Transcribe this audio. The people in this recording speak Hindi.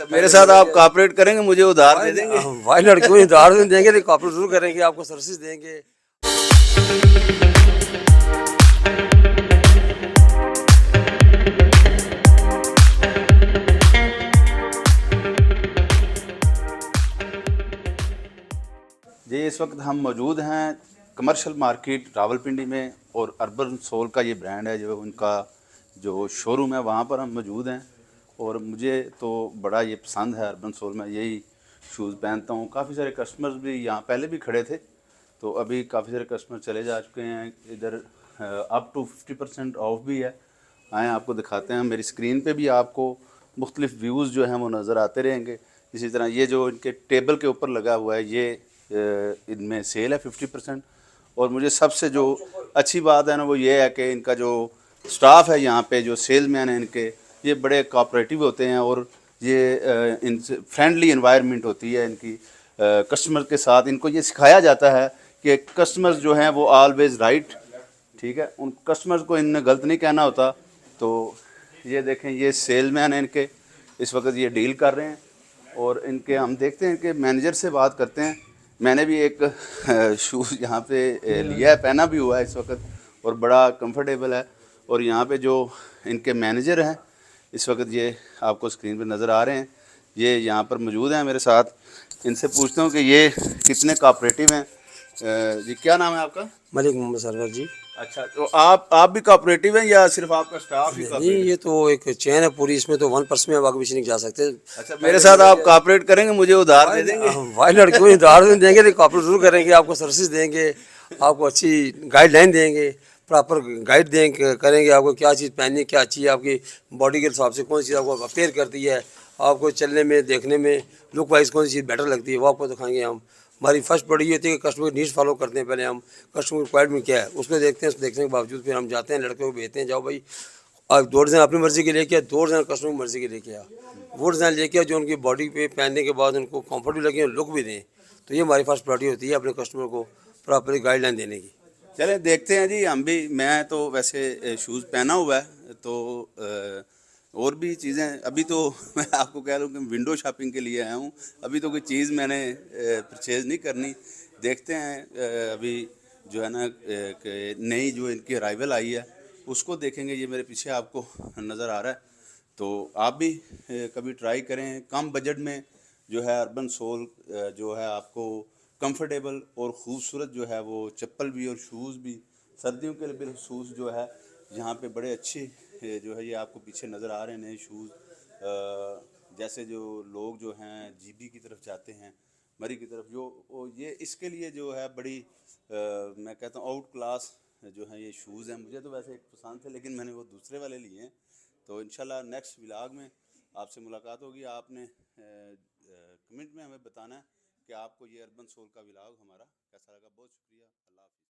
मेरे साथ आप कॉपरेट करेंगे, मुझे उधार दे देंगे। भाई लड़कियों को उधार नहीं देंगे, लेकिन कॉपरेट जरूर करेंगे, आपको सर्विस देंगे। जी, इस वक्त हम मौजूद हैं कमर्शियल मार्केट रावलपिंडी में, और अर्बन सोल का ये ब्रांड है, जो उनका जो शोरूम है वहाँ पर हम मौजूद हैं। और मुझे तो बड़ा ये पसंद है अर्बन सोल में, यही शूज़ पहनता हूँ। काफ़ी सारे कस्टमर्स भी यहाँ पहले भी खड़े थे, तो अभी काफ़ी सारे कस्टमर चले जा चुके हैं। इधर अप टू 50% ऑफ भी है। आए आपको दिखाते हैं, मेरी स्क्रीन पे भी आपको मुख्तलिफ व्यूज़ जो हैं वो नज़र आते रहेंगे। इसी तरह ये जो इनके टेबल के ऊपर लगा हुआ है, ये इनमें सेल है 50%। और मुझे सबसे जो अच्छी बात है ना, वो ये है कि इनका जो स्टाफ है यहाँ पे, जो सेल्समैन हैं इनके, ये बड़े कोऑपरेटिव होते हैं। और ये इनसे फ्रेंडली एनवायरनमेंट होती है इनकी कस्टमर के साथ। इनको ये सिखाया जाता है कि कस्टमर्स जो हैं वो ऑलवेज़ राइट, ठीक है, उन कस्टमर्स को इनने गलत नहीं कहना होता। तो ये देखें, ये सेलमैन हैं इनके, इस वक्त ये डील कर रहे हैं। और इनके हम देखते हैं कि मैनेजर से बात करते हैं। मैंने भी एक शूज़ यहाँ पे लिया है, पहना भी हुआ है इस वक्त, और बड़ा कंफर्टेबल है। और यहाँ पे जो इनके मैनेजर हैं इस वक्त, ये आपको स्क्रीन पे नज़र आ रहे हैं, ये यहाँ पर मौजूद हैं मेरे साथ। इनसे पूछता हूँ कि ये कितने कोऑपरेटिव हैं। जी, क्या नाम है आपका? मलिक मोहम्मद सरवर जी। अच्छा, तो आप भी कोऑपरेटिव हैं या सिर्फ आपका स्टाफ ही नहीं, कोऑपरेटिव? ये तो एक चैन है पूरी, इसमें तो 1% में आगे पीछे नहीं जा सकते। अच्छा, मेरे साथ आप कोऑपरेट करेंगे, मुझे उधार दे देंगे। भाई लड़कियों को उधार नहीं देंगे, लेकिन कॉपरेट जरूर करेंगे, आपको सर्विस देंगे, आपको अच्छी गाइडलाइन देंगे, प्रॉपर गाइड देंगे, करेंगे आपको क्या चीज़ पहननी क्या अच्छी है, आपकी बॉडी के हिसाब से कौन सी चीज़ आपको अपेयर करती है, आपको चलने में देखने में लुक वाइज कौन सी चीज़ बेटर लगती है, वो आपको दिखाएंगे हम। हमारी फर्स्ट पड़ी होती है कि कस्टमर नीड्स फॉलो करते हैं, पहले हम कस्टमर रिक्वायरमेंट क्या है उसको देखते हैं, उसको देखने के बावजूद फिर हम जाते हैं, लड़के को भेजते हैं, जाओ भाई आप 2 डिज़ाइन अपनी मर्ज़ी के लेके आ, 2 डिज़ाइन कस्टमर की मर्ज़ी के लेके आ, वो डिज़ाइन लेके आ जो उनकी बॉडी पे पहनने के बाद उनको कंफर्ट भी लगे और लुक भी दें। तो ये हमारी फर्स्ट प्रायोरिटी होती है अपने कस्टमर को प्रॉपरली गाइडलाइन देने की। चले देखते हैं जी, हम भी। मैं तो वैसे शूज़ पहना हुआ है, तो और भी चीज़ें अभी तो मैं आपको कह रहा हूँ कि विंडो शॉपिंग के लिए आया हूँ। अभी तो कोई चीज़ मैंने परचेज़ नहीं करनी। देखते हैं अभी जो है ना कि नई जो इनकी अराइवल आई है उसको देखेंगे। ये मेरे पीछे आपको नज़र आ रहा है, तो आप भी कभी ट्राई करें कम बजट में। जो है अर्बन सोल जो है आपको कंफर्टेबल और ख़ूबसूरत जो है वो चप्पल भी और शूज़ भी, सर्दियों के लिए शूज़ जो है यहाँ पे बड़े अच्छे जो है, ये आपको पीछे नज़र आ रहे हैं नए शूज़। जैसे जो लोग जो हैं जीबी की तरफ जाते हैं, मरी की तरफ, जो ये इसके लिए जो है बड़ी मैं कहता हूँ आउट क्लास जो है ये शूज़ हैं। मुझे तो वैसे एक पसंद थे, लेकिन मैंने वो दूसरे वाले लिए हैं। तो इंशाल्लाह नेक्स्ट व्लॉग में आपसे मुलाकात होगी। आपने कमेंट में हमें बताना है कि आपको ये अर्बन सोल का व्लॉग हमारा कैसा लगा। बहुत शुक्रिया, अल्लाह हाफ़िज़।